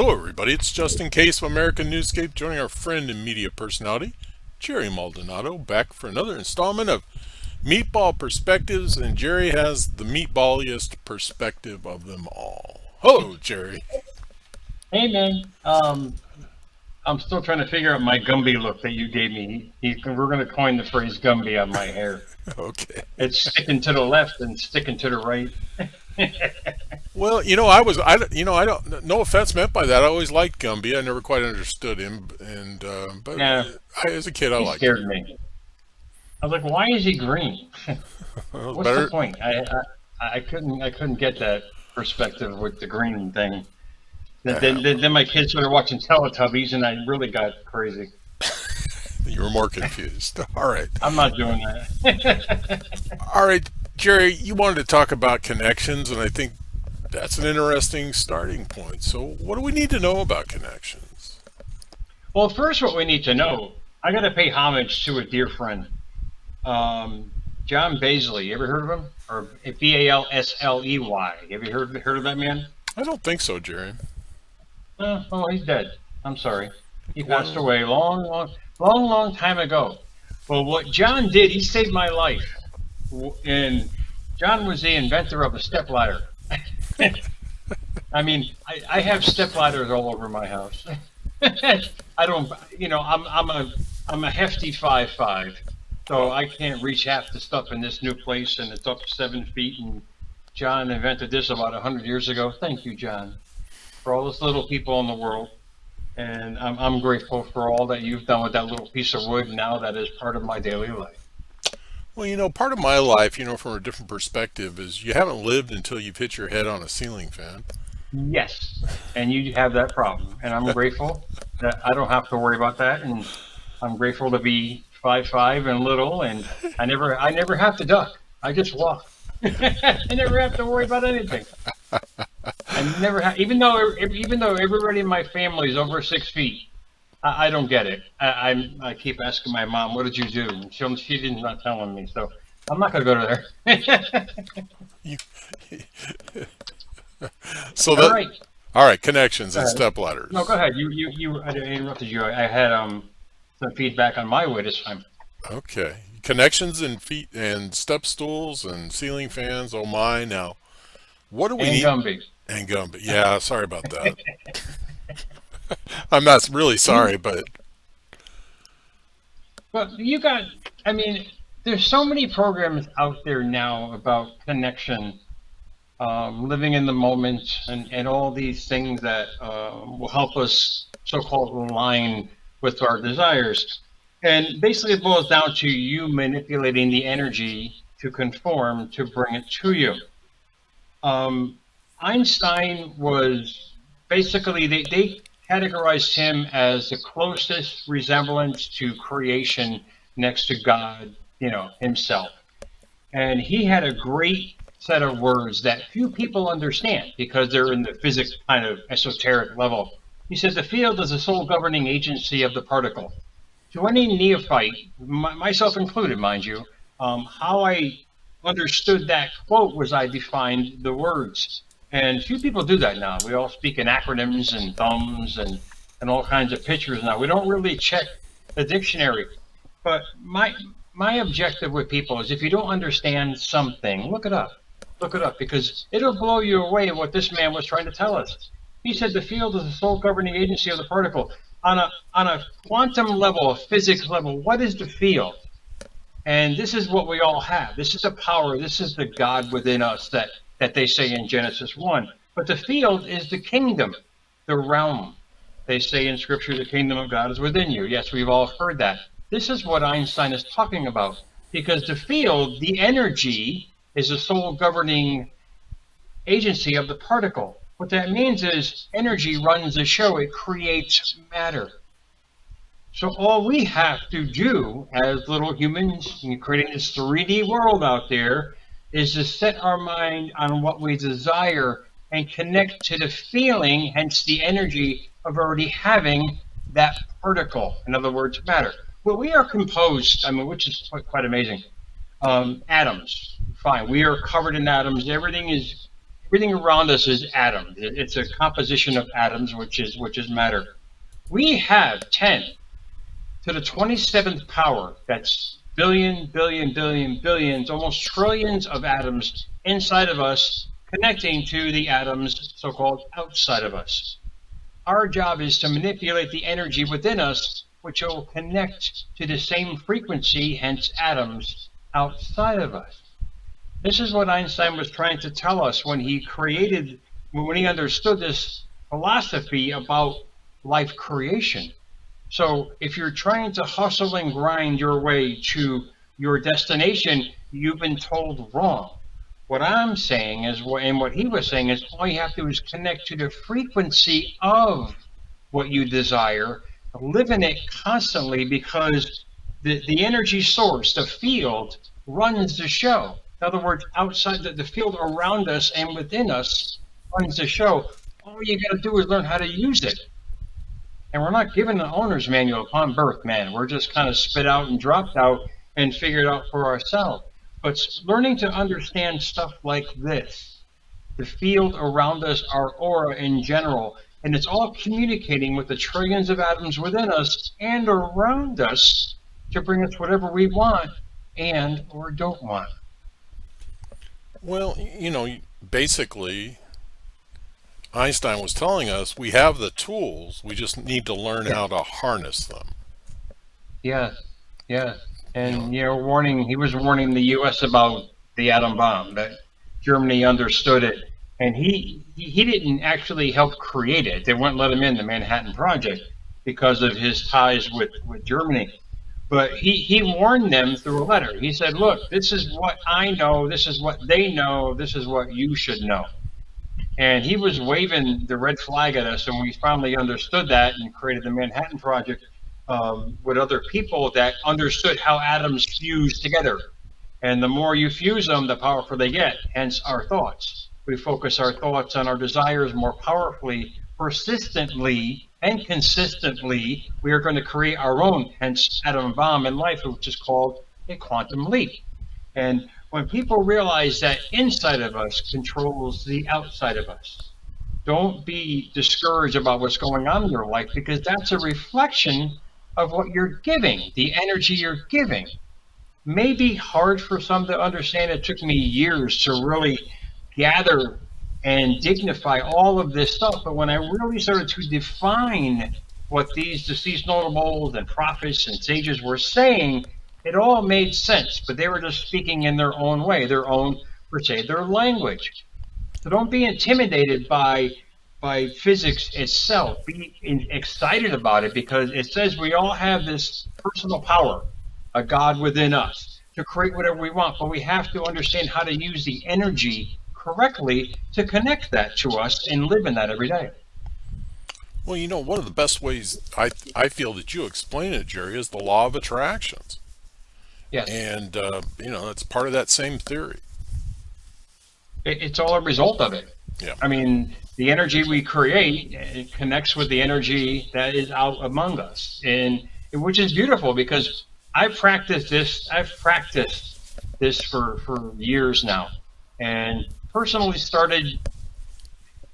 Hello, everybody. It's Justin Case of American Newscape, joining our friend and media personality, Jerry Maldonado, back for another installment of Meatball Perspectives, and Jerry has the meatballiest perspective of them all. Hello, Jerry. Hey man, I'm still trying to figure out my Gumby look that you gave me. We're going to coin the phrase Gumby on my hair. Okay. It's sticking to the left and sticking to the right. Well, I don't. No offense meant by that. I always liked Gumby. I never quite understood him, but Yeah, as a kid, I he liked him. scared me. I was like, why is he green? Well, What's the better. point? I couldn't get that perspective with the green thing. Then my kids started watching Teletubbies, and I really got crazy. You were more confused. All right. I'm not doing that. All right, Jerry, you wanted to talk about connections, and I think that's an interesting starting point. So, what do we need to know about connections? Well, first, what we need to know, I got to pay homage to a dear friend. John Baisley, you ever heard of him? Or Balsley? Have you heard of that man? I don't think so, Jerry. Oh, he's dead. I'm sorry. He passed Well, away long time ago. Well, what John did, he saved my life. And John was the inventor of a stepladder. I mean, I have stepladders all over my house. I don't, I'm a hefty 5'5", so I can't reach half the stuff in this new place, and it's up 7 feet. And John invented this about 100 years ago. Thank you, John, for all those little people in the world. And I'm grateful for all that you've done with that little piece of wood. Now that is part of my daily life. part of my life, from a different perspective, is you haven't lived until you've hit your head on a ceiling fan. Yes, and you have that problem, and I'm grateful that I don't have to worry about that. And I'm grateful to be 5'5" and little, and I never have to duck. I just walk. I never have to worry about anything. I never have, even though everybody in my family is over 6 feet. I don't get it. I keep asking my mom, "What did you do?" And she didn't not telling me, so I'm not going to go to there. You, so All that right. all right, connections Go and ahead. step ladders. No, go ahead. I interrupted you. I had some feedback on my way this time. Okay, connections and feet and step stools and ceiling fans. Oh my! Now, what do we And need? Gumby. And Gumby. Yeah, sorry about that. I'm not really sorry, but But I mean, there's so many programs out there now about connection, living in the moment, and all these things that will help us so-called align with our desires. And basically, it boils down to you manipulating the energy to conform to bring it to you. Um, Einstein was basically, they categorized him as the closest resemblance to creation next to God, himself. And he had a great set of words that few people understand because they're in the physics kind of esoteric level. He said the field is the sole governing agency of the particle. To any neophyte, myself included, mind you, how I understood that quote was I defined the words. And few people do that now. We all speak in acronyms and thumbs and all kinds of pictures now. We don't really check the dictionary. But my objective with people is if you don't understand something, look it up. Look it up because it'll blow you away what this man was trying to tell us. He said the field is the sole governing agency of the particle. On a quantum level, a physics level, what is the field? And this is what we all have. This is the power. This is the God within us that they say in Genesis 1. But the field is the kingdom, the realm. They say in Scripture, the kingdom of God is within you. Yes, we've all heard that. This is what Einstein is talking about. Because the field, the energy, is the sole governing agency of the particle. What that means is energy runs the show. It creates matter. So all we have to do as little humans in creating this 3D world out there is to set our mind on what we desire and connect to the feeling, hence the energy of already having that particle. In other words, matter. Well, we are composed, which is quite amazing. Atoms, fine. We are covered in atoms. Everything is Everything around us is atoms. It's a composition of atoms, which is matter. We have 10 to the 27th power. That's billion, billion, billion, billions, almost trillions of atoms inside of us connecting to the atoms so-called outside of us. Our job is to manipulate the energy within us, which will connect to the same frequency, hence atoms, outside of us. This is what Einstein was trying to tell us when he understood this philosophy about life creation. So if you're trying to hustle and grind your way to your destination, you've been told wrong. What I'm saying is, and what he was saying is, all you have to do is connect to the frequency of what you desire, live in it constantly, because the energy source, the field, runs the show. In other words, outside the field around us and within us runs the show. All you got to do is learn how to use it. And we're not given an owner's manual upon birth, man. We're just kind of spit out and dropped out and figured out for ourselves. But learning to understand stuff like this, the field around us, our aura in general, and it's all communicating with the trillions of atoms within us and around us to bring us whatever we want and or don't want. Well, basically, Einstein was telling us we have the tools, we just need to learn Yeah, how to harness them. yeah, yeah. You know, And he was warning the U.S. about the atom bomb, that Germany understood it, and he didn't actually help create it. They wouldn't let him in the Manhattan Project because of his ties with Germany. But he warned them through a letter. He said, "Look, this is what I know. This is what they know. This is what you should know." And he was waving the red flag at us, and we finally understood that and created the Manhattan Project with other people that understood how atoms fuse together. And the more you fuse them, the powerful they get, hence our thoughts. We focus our thoughts on our desires more powerfully, persistently, and consistently. We are going to create our own, hence atom bomb in life, which is called a quantum leap. And when people realize that inside of us controls the outside of us, don't be discouraged about what's going on in your life, because that's a reflection of what you're giving, the energy you're giving. May be hard for some to understand. It took me years to really gather and dignify all of this stuff. But when I really started to define what these deceased notables and prophets and sages were saying, it all made sense. But they were just speaking in their own way, their own, per se, their language. So don't be intimidated by physics itself. Be excited about it, because it says we all have this personal power, a God within us, to create whatever we want. But we have to understand how to use the energy correctly to connect that to us and live in that every day. well, one of the best ways I feel that you explain it, Jerry, is the law of attractions, Yes. and that's part of that same theory. It's all a result of it. Yeah. I mean, the energy we create, it connects with the energy that is out among us, and which is beautiful, because I've practiced this. I've practiced this for years now, and personally started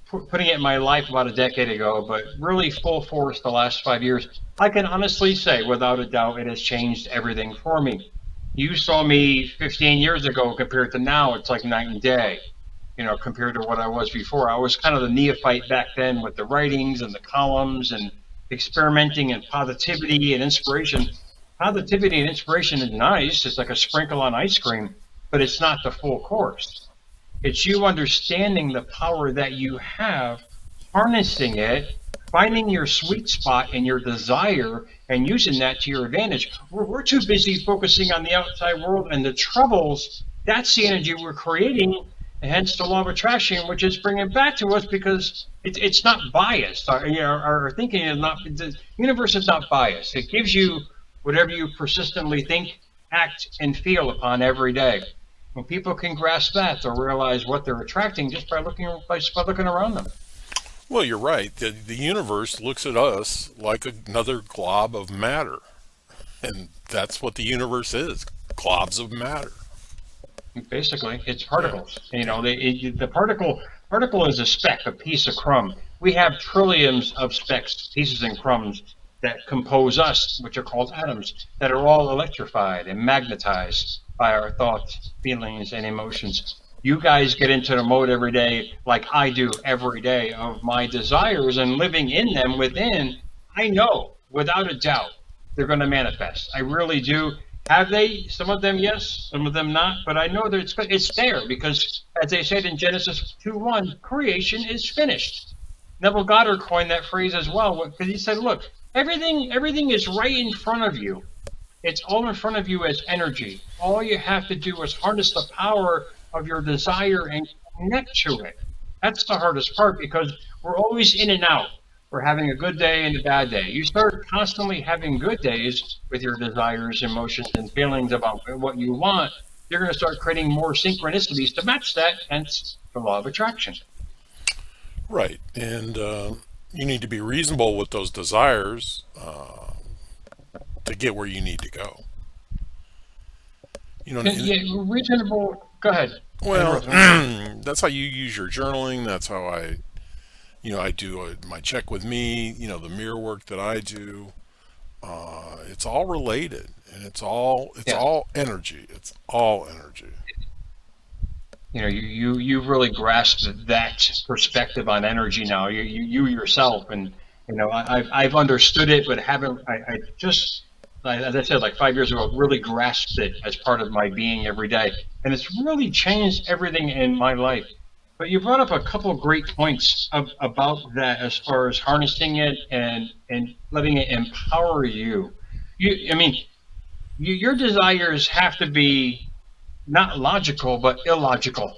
putting it in my life about a decade ago, but really full force the last 5 years. I can honestly say, without a doubt, it has changed everything for me. You saw me 15 years ago compared to now; it's like night and day, compared to what I was before. I was kind of the neophyte back then with the writings and the columns and experimenting and positivity and inspiration. Positivity and inspiration is nice. It's like a sprinkle on ice cream, but it's not the full course. It's you understanding the power that you have, harnessing it, finding your sweet spot and your desire, and using that to your advantage. We're too busy focusing on the outside world and the troubles. That's the energy we're creating, and hence the law of attraction, which is bringing it back to us, because it's not biased. Our thinking is not, the universe is not biased. It gives you whatever you persistently think, act, and feel upon every day. When people can grasp that, they'll realize what they're attracting just by looking around them. Well, you're right. The universe looks at us like another glob of matter, and that's what the universe is: globs of matter. Basically, it's Yeah. particles. Yeah. The particle. particle is a speck, a piece of crumb. We have trillions of specks, pieces, and crumbs that compose us, which are called atoms, that are all electrified and magnetized by our thoughts, feelings, and emotions. You guys get into the mode every day, like I do every day, of my desires and living in them within. I know, without a doubt, they're going to manifest. I really do. Have they? Some of them, yes. Some of them, not. But I know that it's there because, as they said in Genesis 2:1, creation is finished. Neville Goddard coined that phrase as well because he said, "Look, everything is right in front of you. It's all in front of you as energy. All you have to do is harness the power of your desire and connect to it." That's the hardest part because we're always in and out. We're having a good day and a bad day. You start constantly having good days with your desires, emotions, and feelings about what you want. You're going to start creating more synchronicities to match that, hence the law of attraction. Right. And you need to be reasonable with those desires to get where you need to go. You know, Yeah, reasonable. Go ahead. Well, that's how you use your journaling. That's how I do my check with me. The mirror work that I do. It's all related, and it's all energy. It's all energy. You've really grasped that perspective on energy now. You yourself, and I've understood it, but haven't. I just, as I said, like 5 years ago, really grasped it as part of my being every day, and it's really changed everything in my life. But you brought up a couple of great points about that as far as harnessing it and letting it empower you. Your desires have to be not logical, but illogical.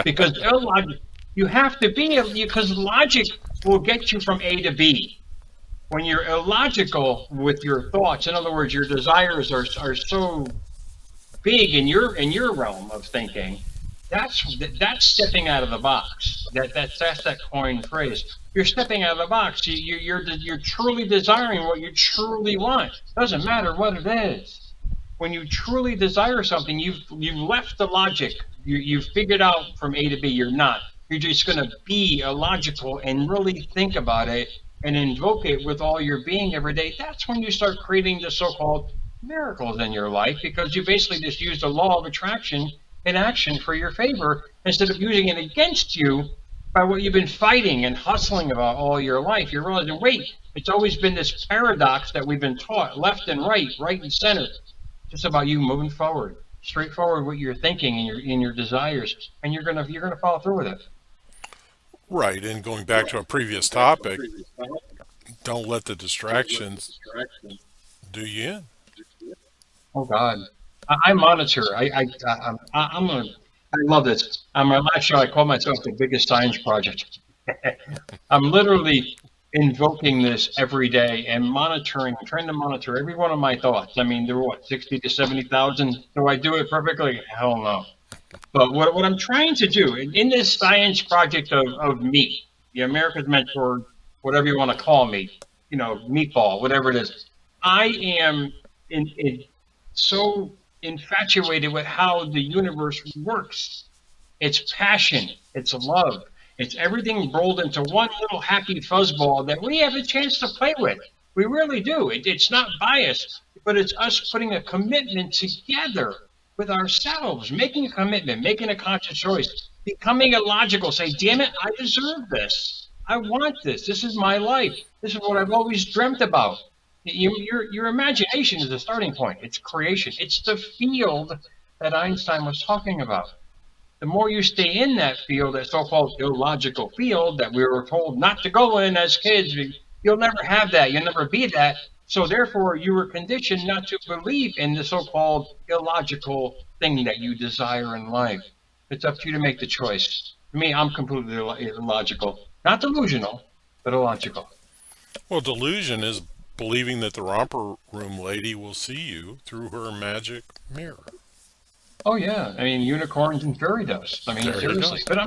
Because you have to be, because logic will get you from A to B. When you're illogical with your thoughts, in other words, your desires are so big in your realm of thinking, that's stepping out of the box. That's that coined phrase. You're stepping out of the box. You're truly desiring what you truly want. Doesn't matter what it is. When you truly desire something, you've left the logic. You've figured out from A to B. You're not. You're just going to be illogical and really think about it and invoke it with all your being every day. That's when you start creating the so-called miracles in your life, because you basically just use the law of attraction in action for your favor instead of using it against you by what you've been fighting and hustling about all your life. You're realizing, wait, it's always been this paradox that we've been taught, left and right and center. Just about you moving forward, straightforward what you're thinking in your desires, and you're gonna follow through with it. Right. And going back to a previous topic, don't let the distractions do you in. Oh God, I monitor. I love this. On my last show, I call myself the biggest science project. I'm literally invoking this every day and monitoring, trying to monitor every one of my thoughts. I mean, there were 60 to 70,000. Do I do it perfectly? Hell no. But what I'm trying to do in this science project of me, the America's Mentor, whatever you want to call me, Meatball, whatever it is, I am so infatuated with how the universe works. It's passion, it's love, it's everything rolled into one little happy fuzzball that we have a chance to play with. We really do. It's not biased, but it's us putting a commitment together with ourselves, making a commitment, making a conscious choice, becoming illogical, say, damn it, I deserve this. I want this. This is my life. This is what I've always dreamt about. Your imagination is the starting point. It's creation. It's the field that Einstein was talking about. The more you stay in that field, that so-called illogical field that we were told not to go in as kids, you'll never have that. You'll never be that. So therefore, you were conditioned not to believe in the so-called illogical thing that you desire in life. It's up to you to make the choice. For me, I'm completely illogical. Not delusional, but illogical. Well, delusion is believing that the romper room lady will see you through her magic mirror. Oh yeah, I mean unicorns and fairy dust. I mean There you seriously, go. but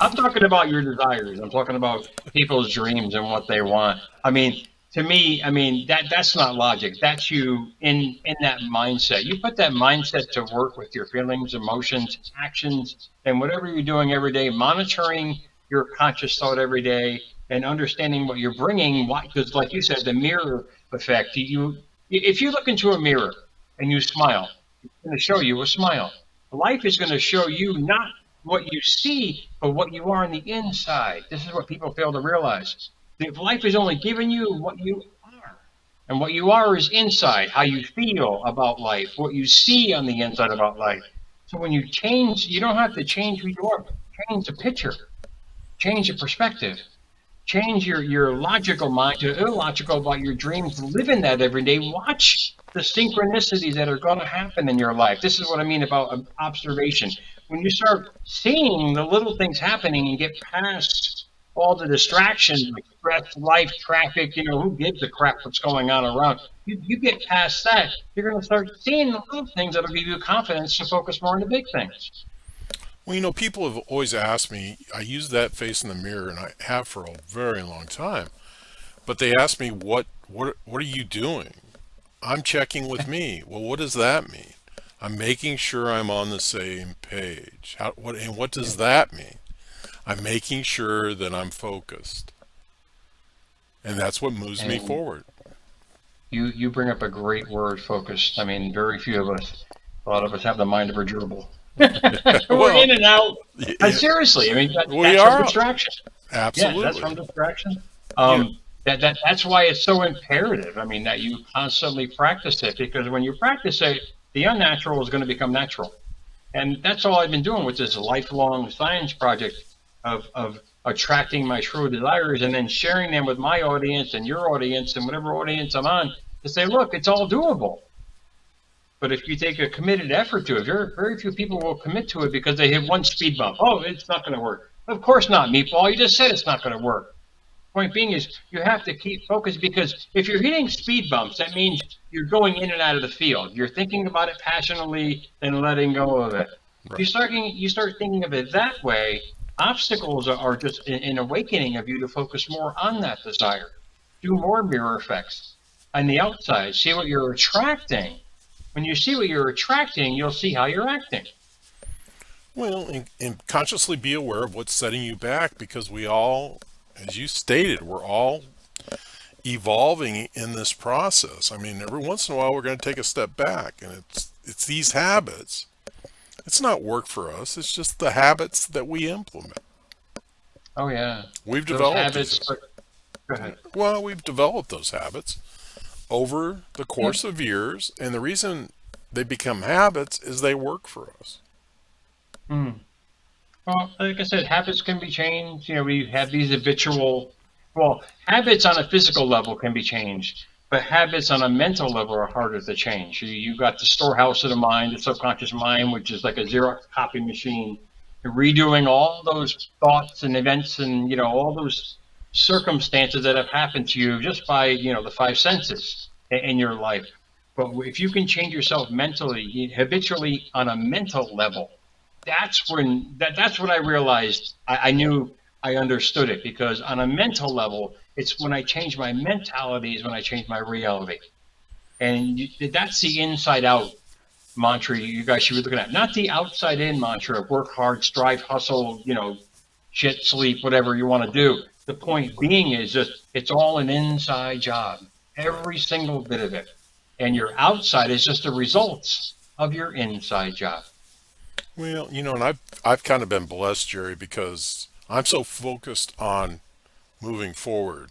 I'm talking about your desires. I'm talking about people's dreams and what they want. I mean, to me, I mean, that's not logic. That's you in that mindset. You put that mindset to work with your feelings, emotions, actions, and whatever you're doing every day, monitoring your conscious thought every day and understanding what you're bringing. Why? Because, like you said, the mirror effect. If you look into a mirror and you smile, it's going to show you a smile. Life is going to show you not what you see, but what you are on the inside. This is what people fail to realize. If life is only giving you what you are, and what you are is inside, how you feel about life, what you see on the inside about life. So when you change, you don't have to change who you are, but change the picture, change the perspective, change your logical mind to illogical about your dreams. Live in that every day. Watch the synchronicities that are going to happen in your life. This is what I mean about observation. When you start seeing the little things happening and get past all the distractions like stress, life, traffic, who gives a crap what's going on around? You get past that, you're going to start seeing the little things that'll give you confidence to focus more on the big things. Well, people have always asked me, I use that face in the mirror, and I have for a very long time. But they ask me, what are you doing? I'm checking with me. Well, what does that mean? I'm making sure I'm on the same page. What does that mean? I'm making sure that I'm focused. And that's what moves me And forward. you bring up a great word, focused. I mean, very few of us, a lot of us have the mind of a gerbil. We're Well, in and out. yeah, Seriously, I mean, we that's from are. distraction. Yeah, that's Absolutely. from distraction. Yeah. That's why it's so imperative. I mean, that you constantly practice it, because when you practice it, the unnatural is going to become natural. And that's all I've been doing with this lifelong science project of attracting my true desires and then sharing them with my audience and your audience and whatever audience I'm on to say, look, it's all doable. But if you take a committed effort to it, very few people will commit to it because they hit one speed bump. Oh, it's not going to work. Of course not, Meatball. You just said it's not going to work. Point being is you have to keep focused, because if you're hitting speed bumps, that means you're going in and out of the field. You're thinking about it passionately and letting go of it. If Right. you start thinking of it that way, obstacles are just an awakening of you to focus more on that desire. Do more mirror effects on the outside. See what you're attracting. When you see what you're attracting, you'll see how you're acting. Well, and consciously be aware of what's setting you back, because we all, as you stated, we're all evolving in this process. I mean, every once in a while we're going to take a step back, and it's these habits. It's not work for us. It's just the habits that we implement. Oh yeah, We've those developed these. habits. Go ahead. Well, we've developed those habits over the Yeah. course of years, and the reason they become habits is they work for us. Hmm. Well, like I said, habits can be changed. We have these habits on a physical level can be changed, but habits on a mental level are harder to change. You got the storehouse of the mind, the subconscious mind, which is like a Xerox copy machine, redoing all those thoughts and events and, all those circumstances that have happened to you just by, the five senses in your life. But if you can change yourself mentally, habitually on a mental level, that's when I realized I knew I understood it, because on a mental level, it's when I change my mentality is when I change my reality. And that's the inside out mantra you guys should be looking at, not the outside in mantra of work hard, strive, hustle, shit, sleep, whatever you want to do. The point being is just it's all an inside job, every single bit of it. And your outside is just the results of your inside job. Well, and I've kind of been blessed, Jerry, because I'm so focused on moving forward.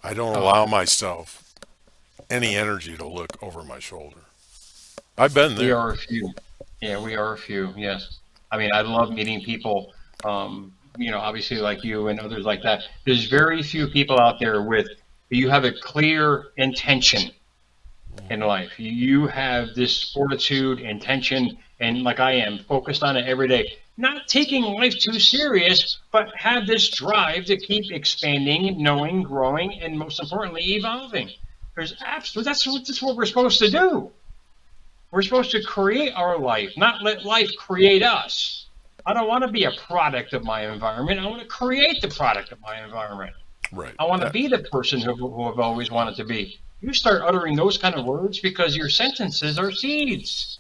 I don't Oh, allow myself any energy to look over my shoulder. I've been we there. are a few. Yeah, we are a few. Yes. I mean, I love meeting people, obviously like you and others like that. There's very few people out there with you have a clear intention in life. You have this fortitude, intention, and like I am, focused on it every day. Not taking life too serious, but have this drive to keep expanding, knowing, growing, and most importantly, evolving. That's what we're supposed to do. We're supposed to create our life, not let life create us. I don't want to be a product of my environment. I want to create the product of my environment. Right. I want to be the person who I've always wanted to be. You start uttering those kind of words because your sentences are seeds.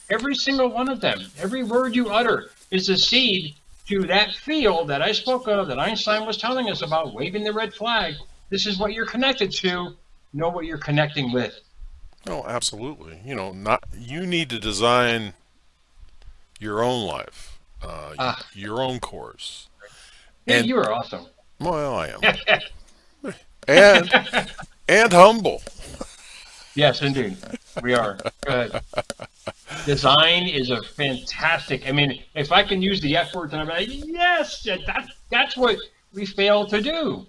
Every single one of them, every word you utter is a seed to that field that I spoke of, that Einstein was telling us about, waving the red flag. This is what you're connected to. Know what you're connecting with. Oh, absolutely. Not you need to design your own life, Ah, your own course, and you are awesome. well, I am, and humble. Yes, indeed. We are. Design is a fantastic. I mean, if I can use the F word, then I'm like, yes, that's what we fail to do.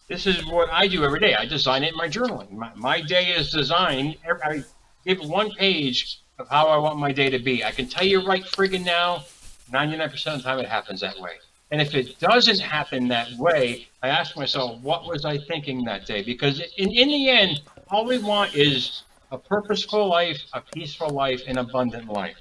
This is what I do every day. I design it in my journaling. My day is designed. I give one page of how I want my day to be. I can tell you right friggin' now, 99% of the time it happens that way. And if it doesn't happen that way, I ask myself, what was I thinking that day? Because in the end, all we want is a purposeful life, a peaceful life, an abundant life.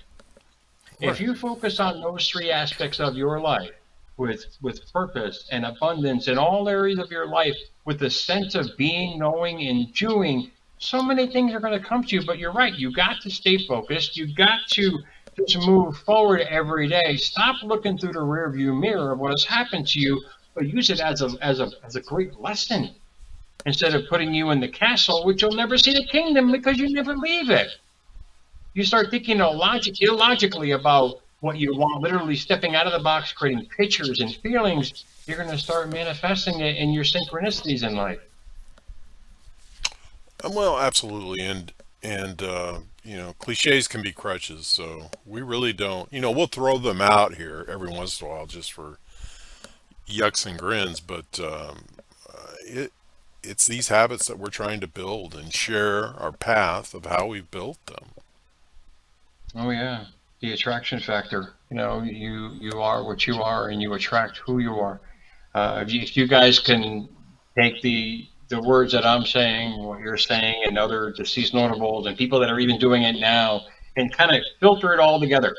If Right. you focus on those three aspects of your life with purpose and abundance in all areas of your life, with the sense of being, knowing, and doing, so many things are going to come to you. But you're right. You got to stay focused. You got to just move forward every day. Stop looking through the rearview mirror of what has happened to you, but use it as a great lesson instead of putting you in the castle, which you'll never see the kingdom because you never leave it. You start thinking illogically about what you want, literally stepping out of the box, creating pictures and feelings. You're going to start manifesting it in your synchronicities in life. Well, absolutely, and cliches can be crutches, so we really don't. We'll throw them out here every once in a while just for yucks and grins, but it's these habits that we're trying to build and share our path of how we've built them. Oh yeah, the attraction factor. You are what you are, and you attract who you are. If you guys can take the words that I'm saying, what you're saying, and other deceased notables and people that are even doing it now, and kind of filter it all together.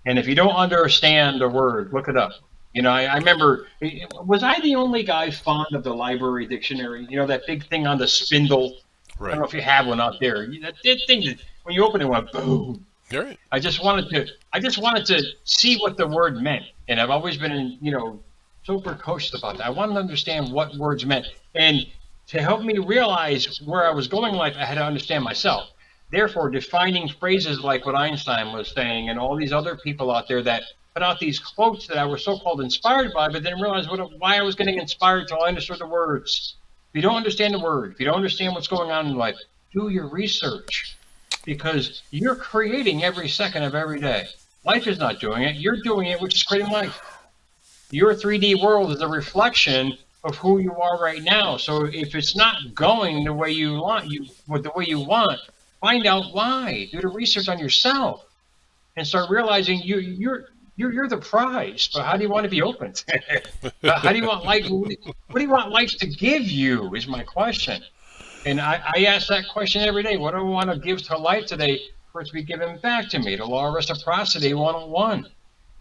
And if you don't understand the word, look it up. I remember, was I the only guy fond of the library dictionary? That big thing on the spindle. I don't Right. know if you have one out there. That thing that when you open it, went boom. All right. I just wanted to see what the word meant, and I've always been, so precocious about that. I wanted to understand what words meant, and to help me realize where I was going in life, I had to understand myself. Therefore, defining phrases like what Einstein was saying, and all these other people out there that put out these quotes that I was so-called inspired by, but didn't realize why I was getting inspired until I understood the words. If you don't understand the word, if you don't understand what's going on in life, do your research because you're creating every second of every day. Life is not doing it. You're doing it, which is creating life. Your 3D world is a reflection of who you are right now. So if it's not going the way you want, find out why. Do the research on yourself and start realizing you're the prize. But how do you want to be opened? How do you want life? What do you want life to give you? Is my question. And I ask that question every day. What do I want to give to life today for it to be given back to me? The law of reciprocity 101.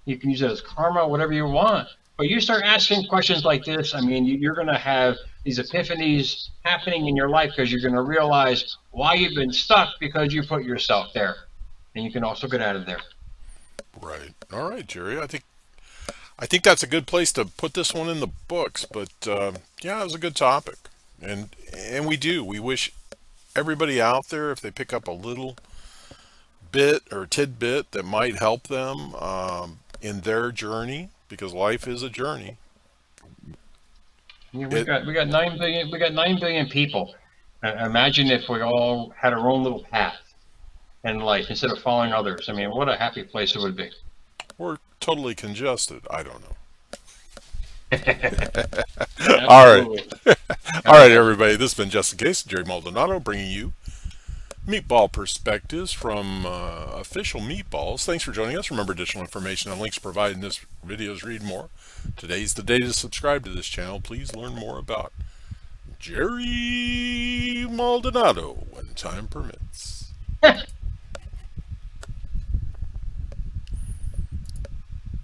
You can use it as karma, whatever you want. But you start asking questions like this, I mean, you're going to have these epiphanies happening in your life because you're going to realize why you've been stuck because you put yourself there. And you can also get out of there. Right. All right, Jerry. I think that's a good place to put this one in the books. But yeah, it was a good topic, and we wish everybody out there, if they pick up a little bit or tidbit that might help them in their journey, because life is a journey. Yeah, we It got we got 9 billion people. Imagine if we all had our own little path in life instead of following others. I mean, what a happy place it would be. we're totally congested. I don't know. All right. Absolutely. All right, everybody. This has been Justin Case, Jerry Maldonado, bringing you Meatball Perspectives from Official Meatballs. Thanks for joining us. Remember, additional information and links provided in this video's read more. Today's the day to subscribe to this channel. Please learn more about Jerry Maldonado when time permits.